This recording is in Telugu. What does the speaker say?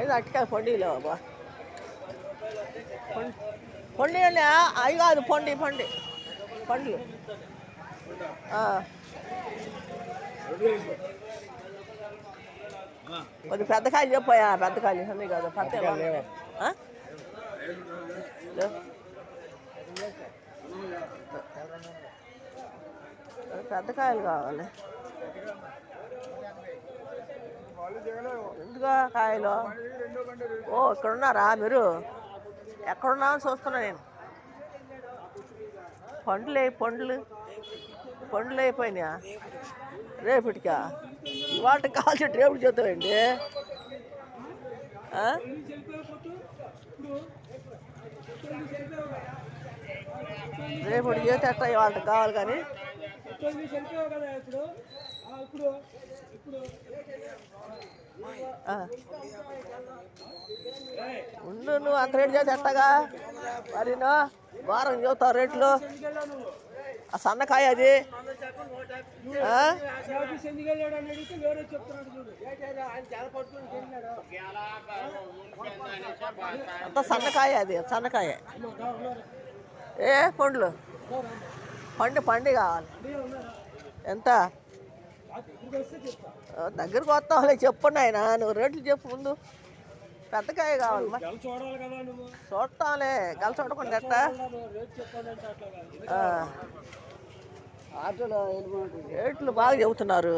ఏది అట్టకాయ పొండిలో బాబా పొండి అండి అవి కాదు పొండి పండ్లు కొద్ది పెద్ద కాయలు చెప్పాయా పెద్ద కాయలు అన్నీ కాదు పెద్ద పెద్ద కాయలు కావాలి ఎందుగా కాయలు ఓ ఇక్కడ ఉన్నారా మీరు ఎక్కడున్నామని చూస్తున్నా నేను పండ్లు అయిపోయినాయా రేపటికా ఇవాళ కాల్చి రేపు చేద్దామండి రేపటి చేస్తే ఎట్లా ఇవాళ కావాలి కానీ ఉండు నువ్వు అంత రేటు చేసి ఎట్టగా మరి వారం చూస్తావు రేట్లు ఆ సన్నకాయ అది అంత సన్నకాయ అది సన్నకాయ ఏ పండ్లు పండు కావాలి ఎంత దగ్గరకు వస్తావులే చెప్పండి ఆయన నువ్వు రేట్లు చెప్పు ముందు పెద్దకాయ కావాలి చూస్తాంలే గల చూడకుండా ఎట్ట రేట్లు బాగా చెబుతున్నారు.